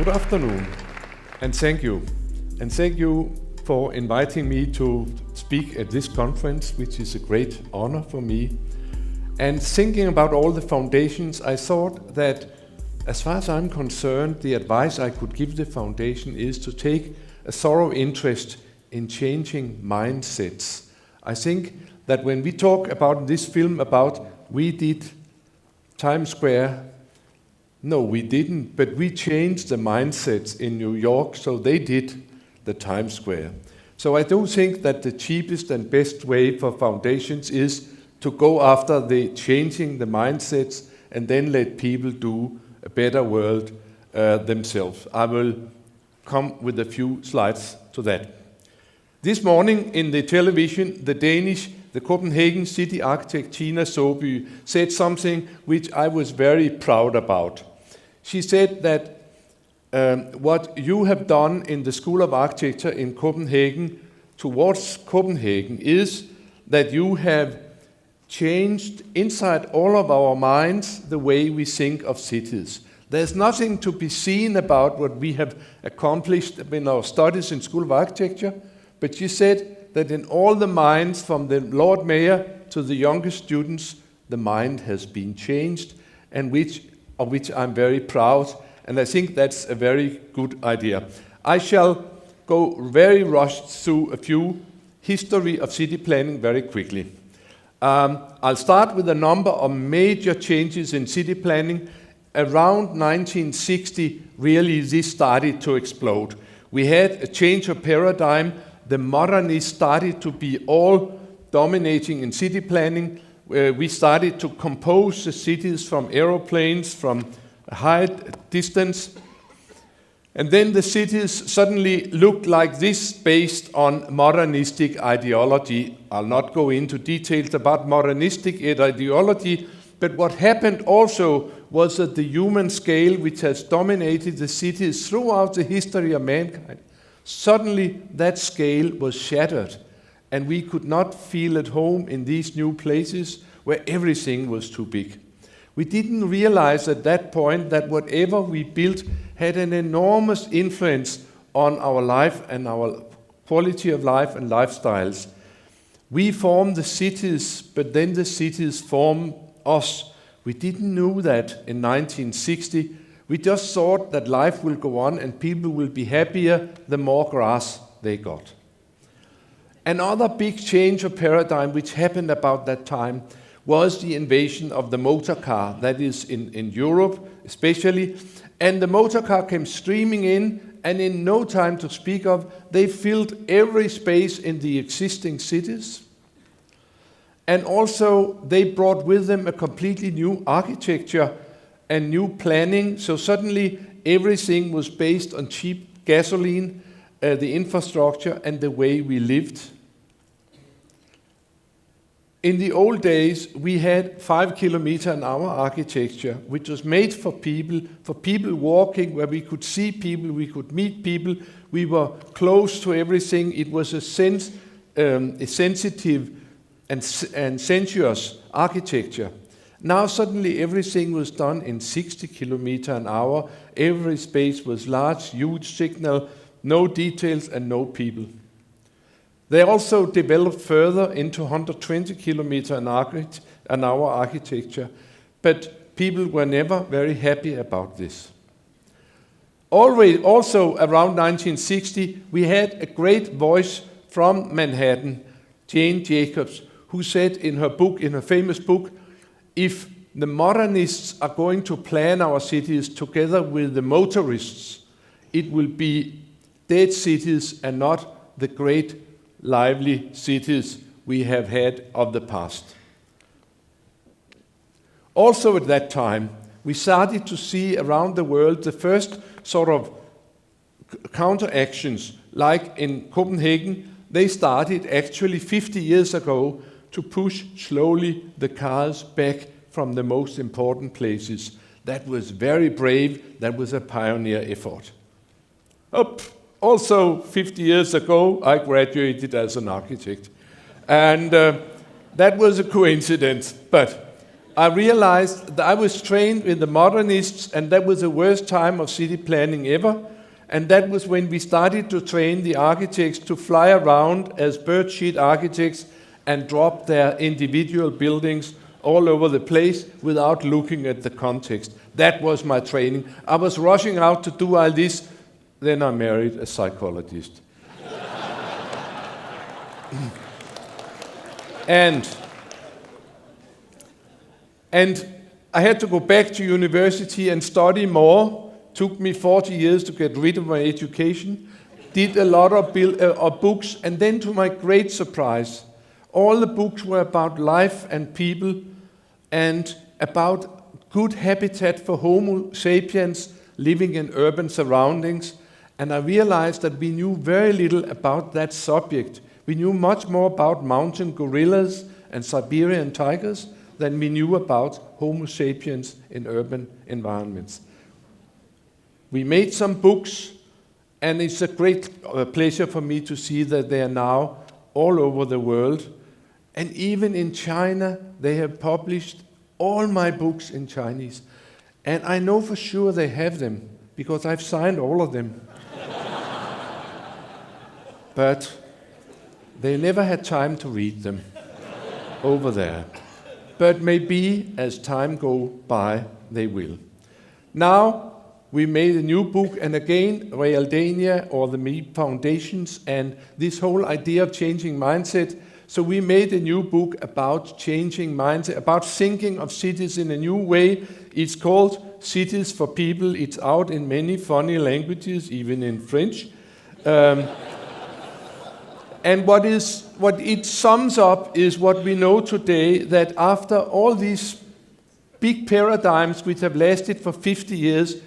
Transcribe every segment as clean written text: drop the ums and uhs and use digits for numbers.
Good afternoon, and thank you. And thank you for inviting me to speak at this conference, which is a great honor for me. And thinking about all the foundations, I thought that, as far as I'm concerned, the advice I could give the foundation is to take a thorough interest in changing mindsets. I think that when we talk about this film about we did Times Square, no, we didn't, but we changed the mindsets in New York, so they did the Times Square. So I do think that the cheapest and best way for foundations is to go after the changing the mindsets and then let people do a better world themselves. I will come with a few slides to that. This morning in the television, the Copenhagen city architect Tina Soby said something which I was very proud about. She said that what you have done in the School of Architecture in Copenhagen towards Copenhagen is that you have changed inside all of our minds the way we think of cities. There's nothing to be seen about what we have accomplished in our studies in School of Architecture, but she said that in all the minds, from the Lord Mayor to the youngest students, the mind has been changed, and of which I'm very proud, and I think that's a very good idea. I shall go very rushed through a few history of city planning very quickly. I'll start with a number of major changes in city planning. Around 1960, really this started to explode. We had a change of paradigm. The modernists started to be all dominating in city planning. We started to compose the cities from aeroplanes, from a high distance. And then the cities suddenly looked like this based on modernistic ideology. I'll not go into details about modernistic ideology, but what happened also was that the human scale, which has dominated the cities throughout the history of mankind, suddenly that scale was shattered. And we could not feel at home in these new places where everything was too big. We didn't realize at that point that whatever we built had an enormous influence on our life and our quality of life and lifestyles. We formed the cities, but then the cities formed us. We didn't know that in 1960. We just thought that life will go on and people will be happier the more grass they got. Another big change of paradigm which happened about that time was the invasion of the motor car, that is in Europe especially. And the motor car came streaming in, and in no time to speak of, they filled every space in the existing cities. And also they brought with them a completely new architecture and new planning. So suddenly everything was based on cheap gasoline, the infrastructure and the way we lived. In the old days, we had 5 kilometer an hour architecture, which was made for people walking, where we could see people, we could meet people, we were close to everything. It was a sensitive and sensuous architecture. Now suddenly everything was done in 60 kilometer an hour. Every space was large, huge signal, no details and no people. They also developed further into 120 kilometer an hour architecture, but people were never very happy about this. Also around 1960, we had a great voice from Manhattan, Jane Jacobs, who said in her famous book, if the modernists are going to plan our cities together with the motorists, it will be dead cities and not the great lively cities we have had of the past. Also at that time, we started to see around the world the first sort of counteractions, like in Copenhagen. They started actually 50 years ago to push slowly the cars back from the most important places. That was very brave. That was a pioneer effort. Also, 50 years ago, I graduated as an architect. And that was a coincidence. But I realized that I was trained with the modernists, and that was the worst time of city planning ever. And that was when we started to train the architects to fly around as bird-sheet architects and drop their individual buildings all over the place without looking at the context. That was my training. I was rushing out to do all this. Then I married a psychologist. And I had to go back to university and study more. Took me 40 years to get rid of my education. Did a lot of books, and then to my great surprise, all the books were about life and people and about good habitat for Homo sapiens living in urban surroundings. And I realized that we knew very little about that subject. We knew much more about mountain gorillas and Siberian tigers than we knew about Homo sapiens in urban environments. We made some books, and it's a great pleasure for me to see that they are now all over the world. And even in China, they have published all my books in Chinese. And I know for sure they have them, because I've signed all of them. But they never had time to read them over there. But maybe as time goes by, they will. Now, we made a new book, and again, Realdania, or the Me Foundations, and this whole idea of changing mindset. So we made a new book about changing mindset, about thinking of cities in a new way. It's called Cities for People. It's out in many funny languages, even in French. And what it sums up is what we know today, that after all these big paradigms which have lasted for 50 years,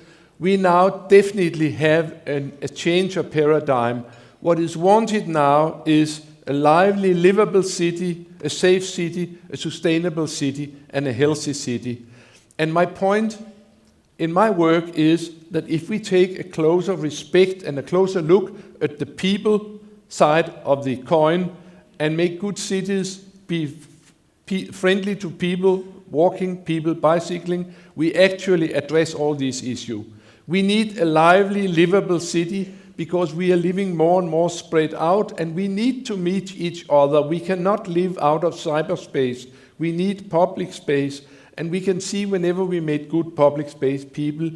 we now definitely have a change of paradigm. What is wanted now is a lively, livable city, a safe city, a sustainable city, and a healthy city. And my point in my work is that if we take a closer respect and a closer look at the people side of the coin and make good cities be friendly to people walking, people bicycling, we actually address all these issues. We need a lively, livable city because we are living more and more spread out, and we need to meet each other. We cannot live out of cyberspace. We need public space, and we can see whenever we make good public space, people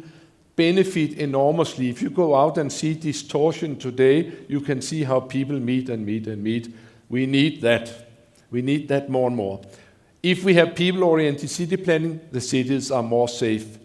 benefit enormously. If you go out and see distortion today, you can see how people meet and meet and meet. We need that. We need that more and more. If we have people-oriented city planning, the cities are more safe.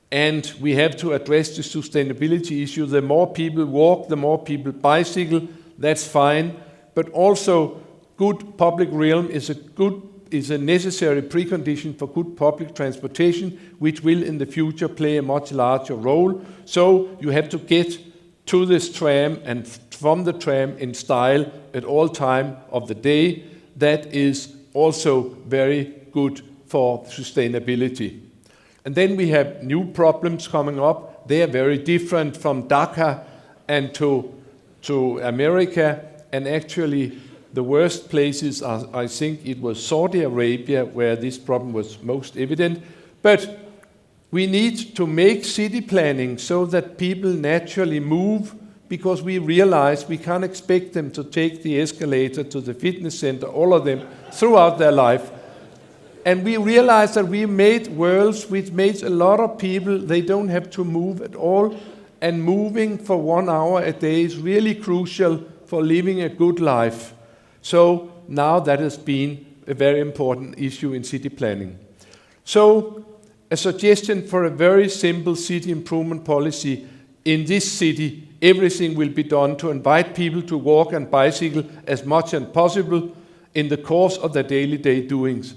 And we have to address the sustainability issue. The more people walk, the more people bicycle, that's fine. But also, good public realm is a necessary precondition for good public transportation, which will in the future play a much larger role. So you have to get to this tram and from the tram in style at all time of the day. That is also very good for sustainability. And then we have new problems coming up. They are very different from Dhaka and to America. And actually, the worst places are, I think it was Saudi Arabia where this problem was most evident. But we need to make city planning so that people naturally move, because we realize we can't expect them to take the escalator to the fitness center, all of them, throughout their life. And we realize that we made worlds which made a lot of people, they don't have to move at all. And moving for 1 hour a day is really crucial for living a good life. So now that has been a very important issue in city planning. So a suggestion for a very simple city improvement policy. In this city, everything will be done to invite people to walk and bicycle as much as possible in the course of their daily doings.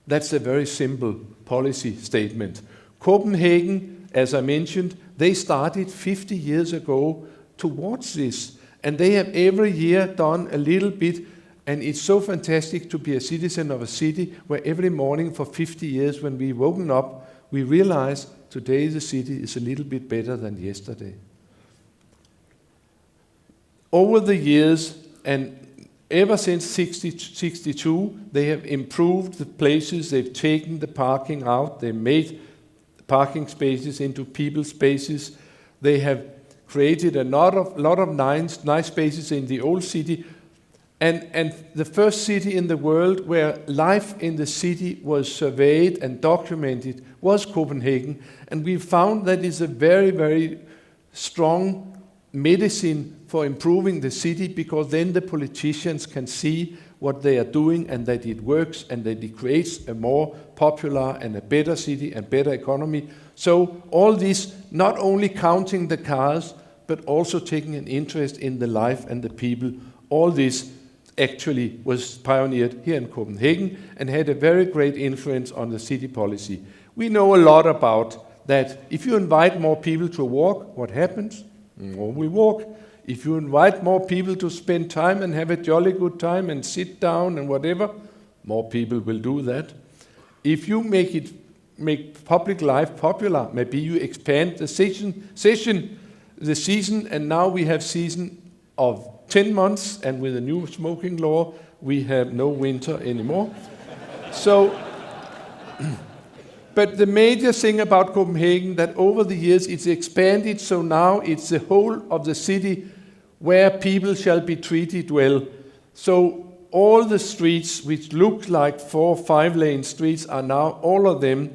That's a very simple policy statement. Copenhagen, as I mentioned, they started 50 years ago towards this. And they have every year done a little bit. And it's so fantastic to be a citizen of a city where every morning for 50 years when we woken up, we realize today the city is a little bit better than yesterday. Over the years, and Ever since 62, they have improved the places, they've taken the parking out, they made parking spaces into people spaces, they have created a lot of nice spaces in the old city, and the first city in the world where life in the city was surveyed and documented was Copenhagen, and we found that is a very, very strong medicine for improving the city, because then the politicians can see what they are doing and that it works and that it creates a more popular and a better city and better economy. So all this, not only counting the cars, but also taking an interest in the life and the people, all this actually was pioneered here in Copenhagen and had a very great influence on the city policy. We know a lot about that. If you invite more people to walk, what happens? More will walk. If you invite more people to spend time and have a jolly good time and sit down and whatever, more people will do that. If you make public life popular, maybe you expand the season, and now we have season of 10 months, and with the new smoking law, we have no winter anymore. But the major thing about Copenhagen, that over the years it's expanded, so now it's the whole of the city where people shall be treated well. So all the streets, which look like 4 or 5-lane streets, are now all of them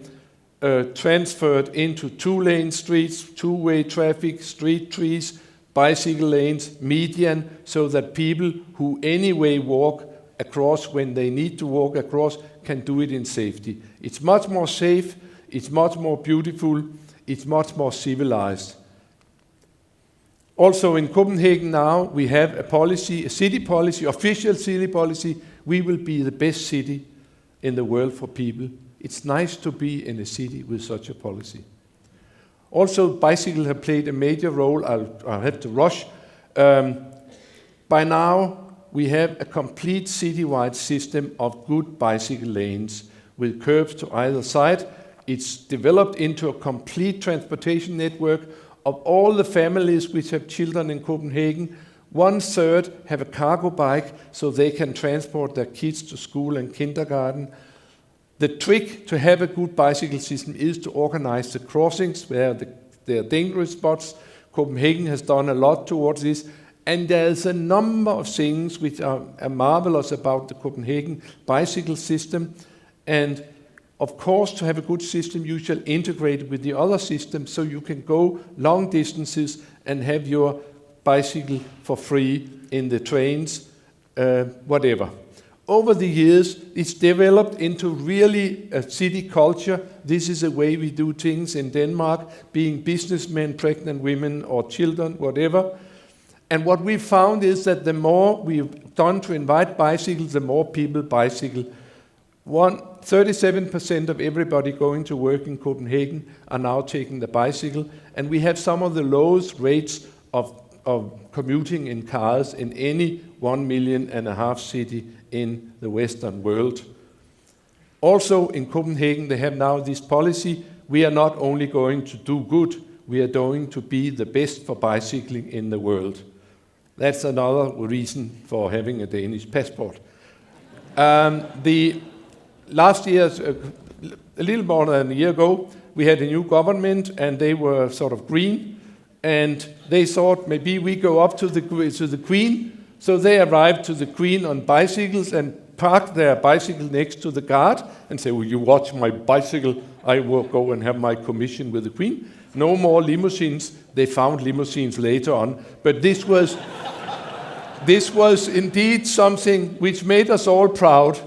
transferred into 2-lane streets, 2-way traffic, street trees, bicycle lanes, median, so that people who anyway walk across when they need to walk across can do it in safety. It's much more safe, it's much more beautiful, it's much more civilized. Also in Copenhagen now, we have a policy, a city policy, official city policy. We will be the best city in the world for people. It's nice to be in a city with such a policy. Also, bicycles have played a major role. I'll have to rush. By now, we have a complete citywide system of good bicycle lanes with curbs to either side. It's developed into a complete transportation network of all the families which have children in Copenhagen. 1/3 have a cargo bike so they can transport their kids to school and kindergarten. The trick to have a good bicycle system is to organize the crossings where there are dangerous spots. Copenhagen has done a lot towards this, and there's a number of things which are marvelous about the Copenhagen bicycle system. And of course, to have a good system, you shall integrate it with the other systems so you can go long distances and have your bicycle for free in the trains, whatever. Over the years, it's developed into really a city culture. This is the way we do things in Denmark, being businessmen, pregnant women, or children, whatever. And what we found is that the more we've done to invite bicycles, the more people bicycle. 37% of everybody going to work in Copenhagen are now taking the bicycle, and we have some of the lowest rates of commuting in cars in any 1.5 million city in the Western world. Also in Copenhagen, they have now this policy: we are not only going to do good, we are going to be the best for bicycling in the world. That's another reason for having a Danish passport. Last year, a little more than a year ago, we had a new government, and they were sort of green, and they thought maybe we go up to the Queen. So they arrived to the Queen on bicycles and parked their bicycle next to the guard and said, "Will you watch my bicycle? I will go and have my commission with the Queen." No more limousines. They found limousines later on, but this was indeed something which made us all proud.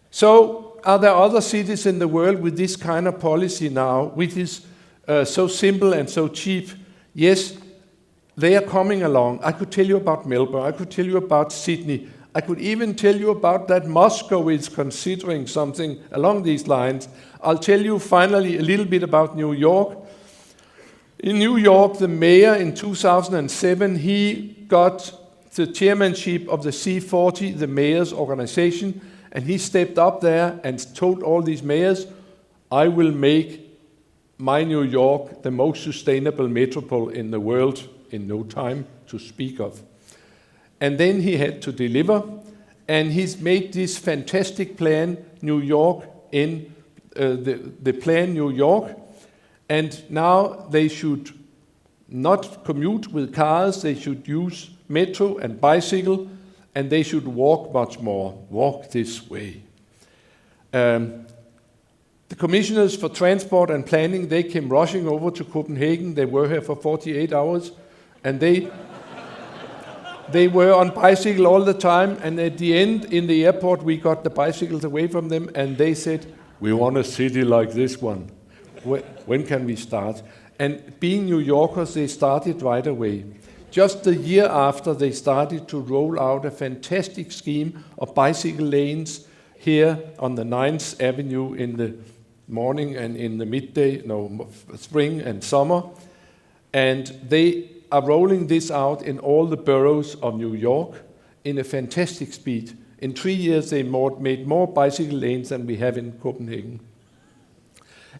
So, are there other cities in the world with this kind of policy now, which is so simple and so cheap? Yes, they are coming along. I could tell you about Melbourne. I could tell you about Sydney. I could even tell you about that Moscow is considering something along these lines. I'll tell you finally a little bit about New York. In New York, the mayor in 2007, he got the chairmanship of the C40, the mayor's organization, and he stepped up there and told all these mayors, "I will make my New York the most sustainable metropole in the world in no time to speak of." and then he had to deliver, and he's made this fantastic plan, New York, in the plan New York, and now they should not commute with cars, they should use metro and bicycle, and they should walk much more, walk this way. The commissioners for transport and planning, they came rushing over to Copenhagen. They were here for 48 hours, and they were on bicycle all the time, and at the end, in the airport, we got the bicycles away from them, and they said, "We want a city like this one. When can we start?" And being New Yorkers, they started right away. Just the year after, they started to roll out a fantastic scheme of bicycle lanes here on the 9th Avenue in the morning and in the midday, spring and summer. And they are rolling this out in all the boroughs of New York in a fantastic speed. In 3 years, they made more bicycle lanes than we have in Copenhagen.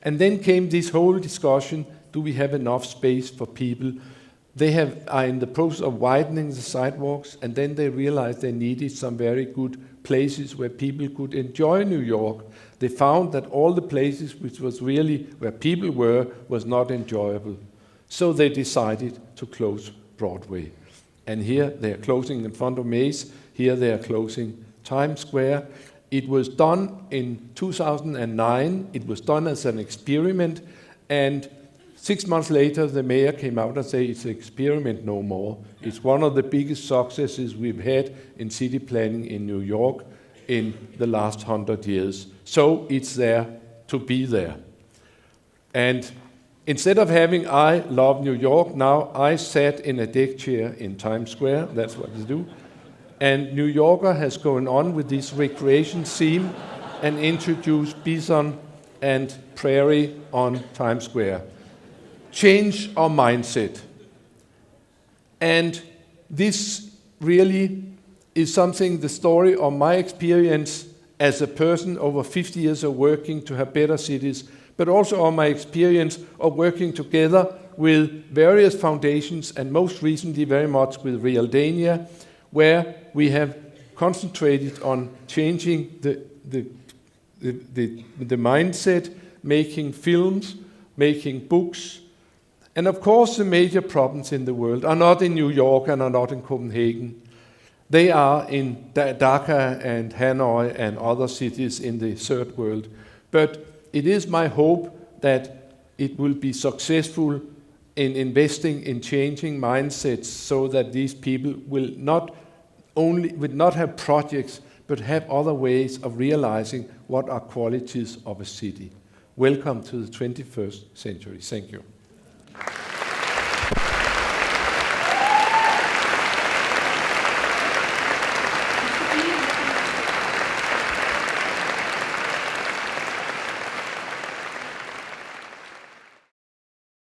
And then came this whole discussion, do we have enough space for people? They are in the process of widening the sidewalks, and then they realized they needed some very good places where people could enjoy New York. They found that all the places which was really where people were was not enjoyable. So they decided to close Broadway. And here they are closing in front of Maze, here they are closing Times Square. It was done in 2009, it was done as an experiment, and 6 months later the mayor came out and said it's an experiment no more. It's one of the biggest successes we've had in city planning in New York in the last 100 years. So it's there to be there. And instead of having I love New York, now I sat in a deck chair in Times Square, that's what they do. And New Yorker has gone on with this recreation theme and introduced bison and prairie on Times Square. Change our mindset. And this really is something, the story of my experience as a person over 50 years of working to have better cities, but also of my experience of working together with various foundations, and most recently very much with Realdania, where we have concentrated on changing the mindset, making films, making books. And of course the major problems in the world are not in New York and are not in Copenhagen. They are in Dhaka and Hanoi and other cities in the third world. But it is my hope that it will be successful in investing in changing mindsets so that these people will not have projects, but have other ways of realizing what are qualities of a city. Welcome to the 21st century. Thank you.